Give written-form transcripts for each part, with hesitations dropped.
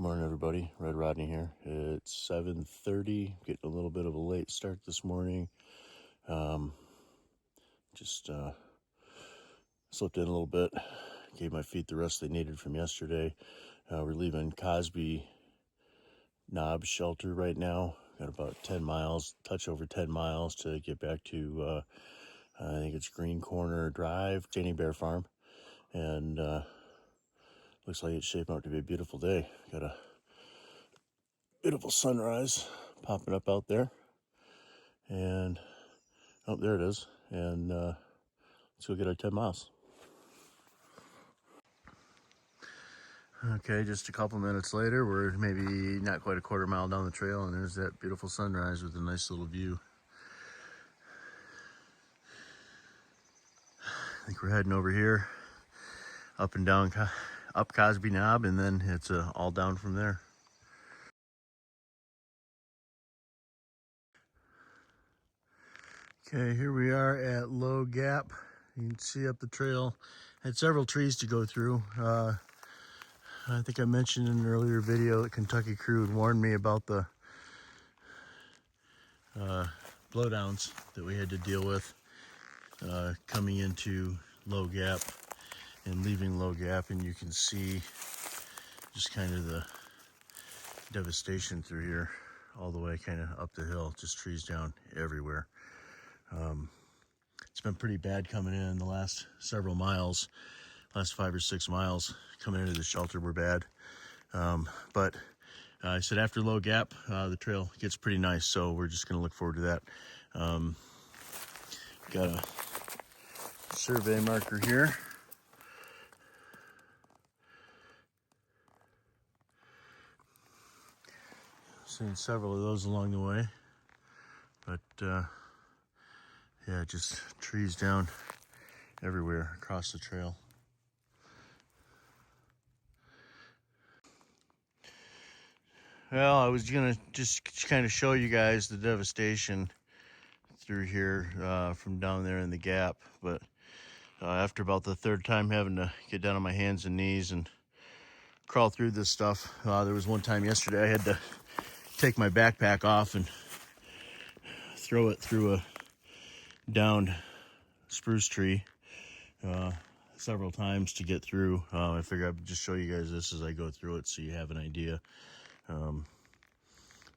Morning, everybody. Red Rodney here. It's 7:30. Getting a little bit of a late start this morning. Just slipped in a little bit. Gave my feet the rest they needed from yesterday. We're leaving Cosby Knob Shelter right now. Got about 10 miles, touch over 10 miles to get back to, I think it's Green Corner Drive, Janie Bear Farm. And looks like it's shaping up to be a beautiful day. Got a beautiful sunrise popping up out there. And, oh, there it is. And let's go get our 10 miles. Okay, just a couple minutes later, we're maybe not quite a quarter mile down the trail, and there's that beautiful sunrise with a nice little view. I think we're heading over here, up and down, up Cosby Knob, and then it's all down from there. Okay, here we are at Low Gap. You can see up the trail. Had several trees to go through. I think I mentioned in an earlier video that Kentucky crew had warned me about the blowdowns that we had to deal with coming into Low Gap and leaving Low Gap, and you can see just kind of the devastation through here all the way kind of up the hill, just trees down everywhere. It's been pretty bad coming in the last several miles. Last 5 or 6 miles coming into the shelter were bad. But I said after Low Gap, the trail gets pretty nice, so we're just going to look forward to that. Got a survey marker here. Seen several of those along the way, but yeah, just trees down everywhere across the trail. Well, I was gonna just kind of show you guys the devastation through here from down there in the gap, but after about the third time having to get down on my hands and knees and crawl through this stuff, there was one time yesterday I had to take my backpack off and throw it through a downed spruce tree several times to get through. I figured I'd just show you guys this as I go through it so you have an idea.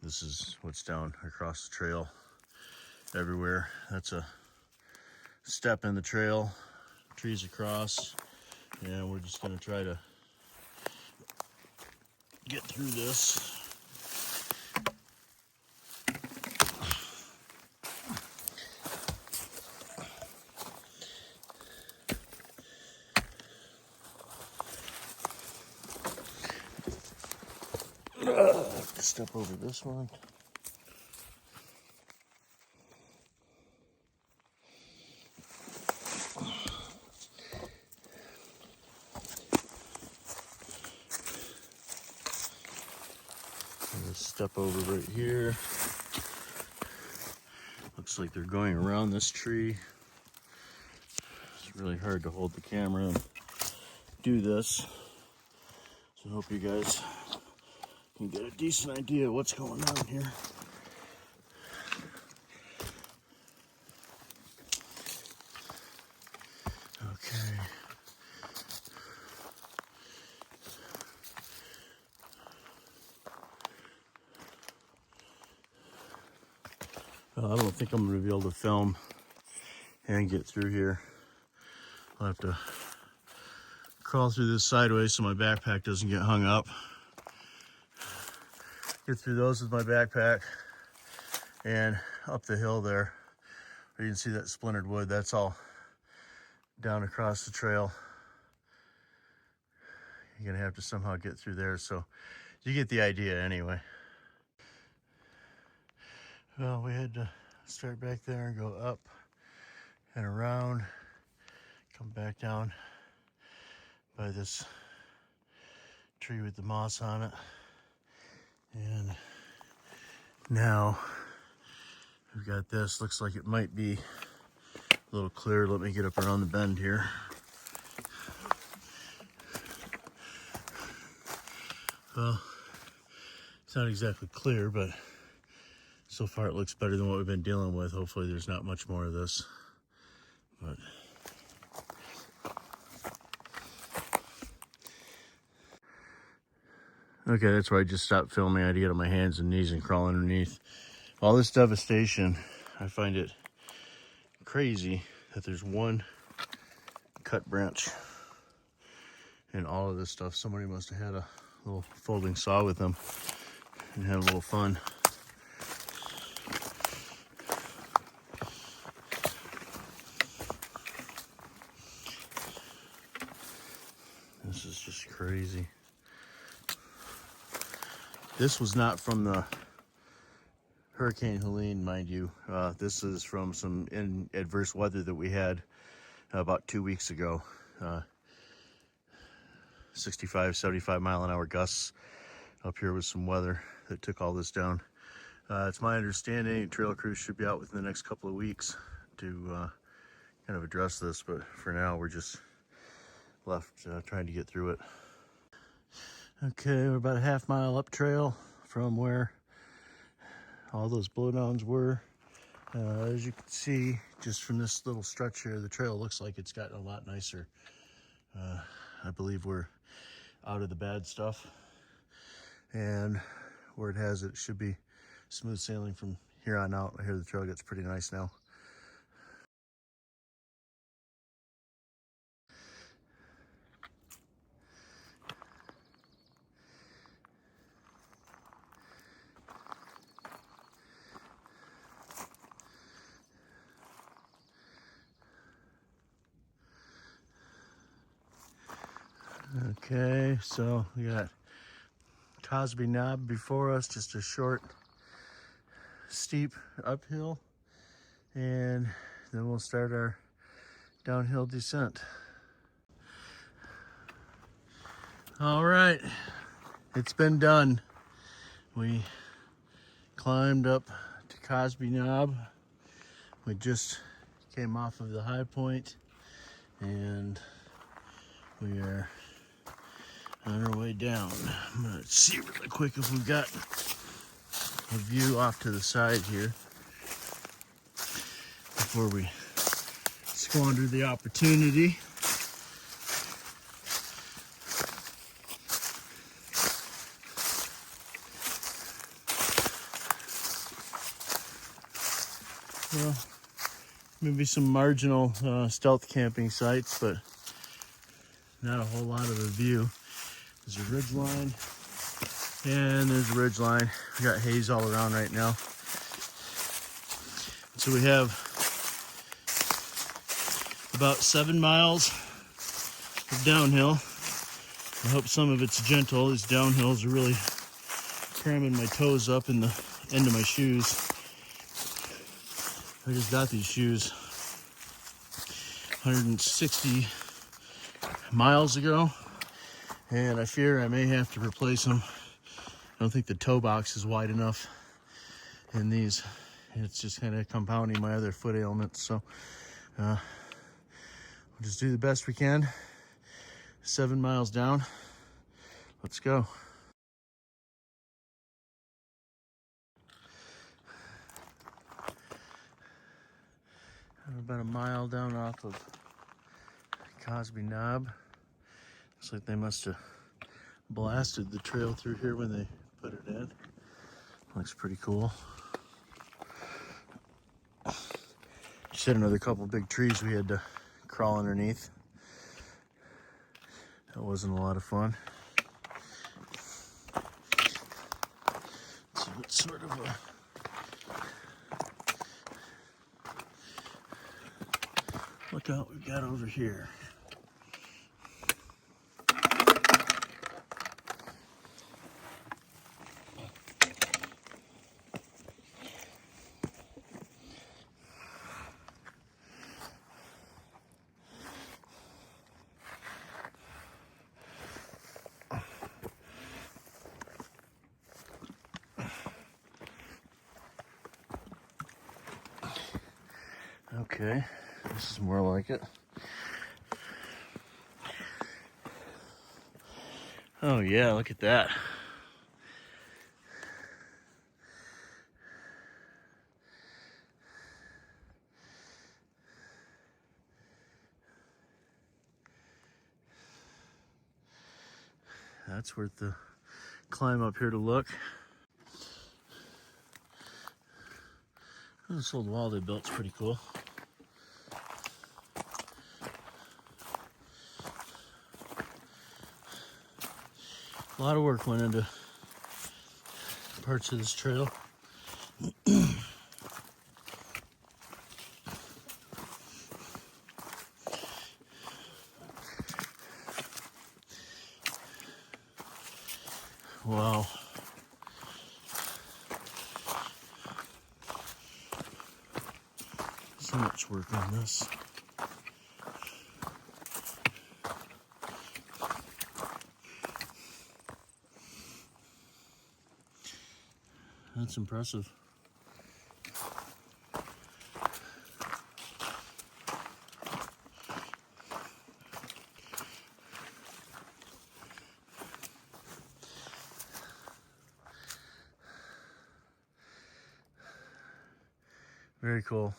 This is what's down across the trail everywhere. That's a step in the trail, trees across, and we're just going to try to get through this. Step over this one. Step over right here. Looks like they're going around this tree. It's really hard to hold the camera and do this. So I hope you guys can get a decent idea of what's going on here. Okay. Well, I don't think I'm going to be able to film and get through here. I'll have to crawl through this sideways so my backpack doesn't get hung up. Get through those with my backpack and up the hill there. You can see that splintered wood. That's all down across the trail. You're gonna have to somehow get through there, so you get the idea anyway. Well, we had to start back there and go up and around, come back down by this tree with the moss on it. And now we've got this. Looks like it might be a little clearer. Let me get up around the bend here. Well, It's not exactly clear, but so far it looks better than what we've been dealing with. Hopefully there's not much more of this. But okay, that's where I just stopped filming. I had to get on my hands and knees and crawl underneath. All this devastation, I find it crazy that there's one cut branch in all of this stuff. Somebody must have had a little folding saw with them and had a little fun. This is just crazy. This was not from the Hurricane Helene, mind you. This is from some adverse weather that we had about 2 weeks ago. 65, 75 mile an hour gusts up here with some weather that took all this down. It's my understanding trail crews should be out within the next couple of weeks to kind of address this, but for now we're just left trying to get through it. Okay, we're about a half mile up trail from where all those blowdowns were. As you can see, just from this little stretch here, the trail looks like it's gotten a lot nicer. I believe we're out of the bad stuff, and where it has it should be smooth sailing from here on out. I hear the trail gets pretty nice now. Okay, so we got Cosby Knob before us, just a short, steep uphill, and then we'll start our downhill descent. All right, it's been done. We climbed up to Cosby Knob. We just came off of the high point, and we are on our way down. I'm gonna see really quick if we've got a view off to the side here before we squander the opportunity. Well, maybe some marginal stealth camping sites, but not a whole lot of a view. There's a ridge line, and there's a ridge line. We got haze all around right now. So we have about 7 miles of downhill. I hope some of it's gentle. These downhills are really cramming my toes up in the end of my shoes. I just got these shoes 160 miles ago, and I fear I may have to replace them. I don't think the toe box is wide enough in these. It's just kind of compounding my other foot ailments. So we'll just do the best we can. 7 miles down. Let's go. About a mile down off of Cosby Knob. Looks like they must have blasted the trail through here when they put it in. Looks pretty cool. Just hit another couple big trees we had to crawl underneath. That wasn't a lot of fun. So it's sort of a look out we've got over here. Okay, this is more like it. Oh yeah, look at that. That's worth the climb up here to look. This old wall they built's pretty cool. A lot of work went into parts of this trail. Wow. So much work on this. That's impressive. Very cool.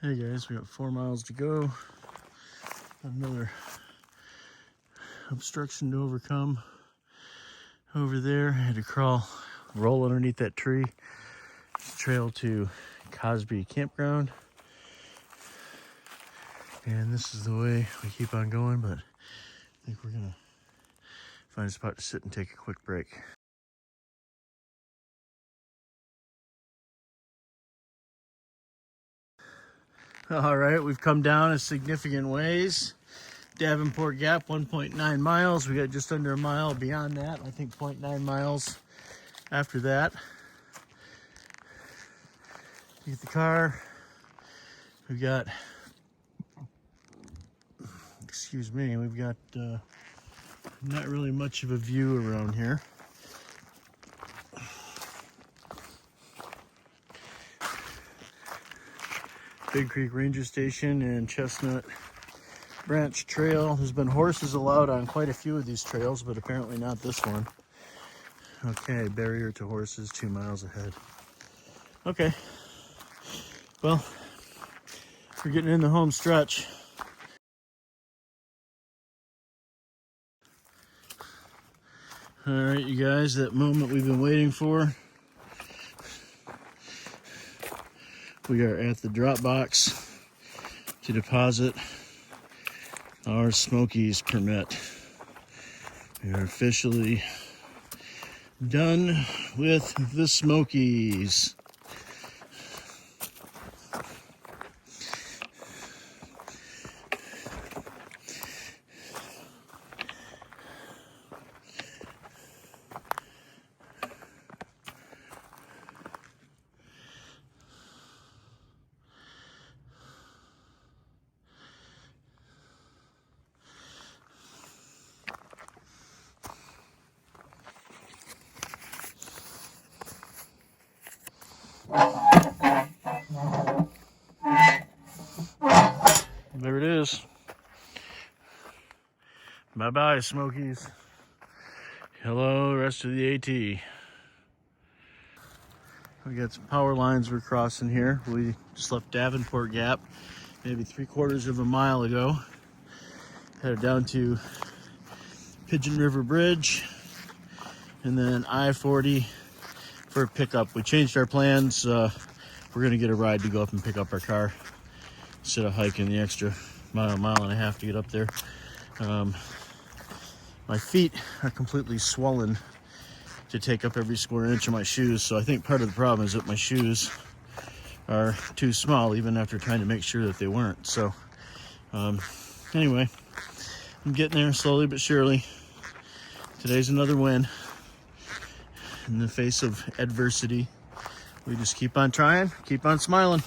Hey guys, we got 4 miles to go. Another obstruction to overcome over there. I had to roll underneath that tree. Trail to Cosby campground. And this is the way we keep on going, but I think we're gonna find a spot to sit and take a quick break. All right, we've come down a significant ways. Davenport Gap, 1.9 miles. We got just under a mile beyond that. I think 0.9 miles after that. Get the car. We've got, excuse me, we've got not really much of a view around here. Big Creek Ranger Station and Chestnut Branch Trail. There's been horses allowed on quite a few of these trails, but apparently not this one. Okay, barrier to horses 2 miles ahead. Okay, well, we're getting in the home stretch. All right, you guys, that moment we've been waiting for. We are at the drop box to deposit our Smokies permit. We are officially done with the Smokies. There it is. Bye-bye, Smokies. Hello, rest of the AT. We got some power lines we're crossing here. We just left Davenport Gap maybe 3/4 of a mile ago. Headed down to Pigeon River Bridge and then I-40 for a pickup. We changed our plans. We're gonna get a ride to go up and pick up our car instead of hiking the extra mile and a half to get up there. My feet are completely swollen to take up every square inch of my shoes, so I think part of the problem is that my shoes are too small, even after trying to make sure that they weren't. So anyway, I'm getting there slowly but surely. Today's another win in the face of adversity. We just keep on trying, keep on smiling.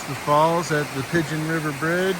The falls at the Pigeon River Bridge.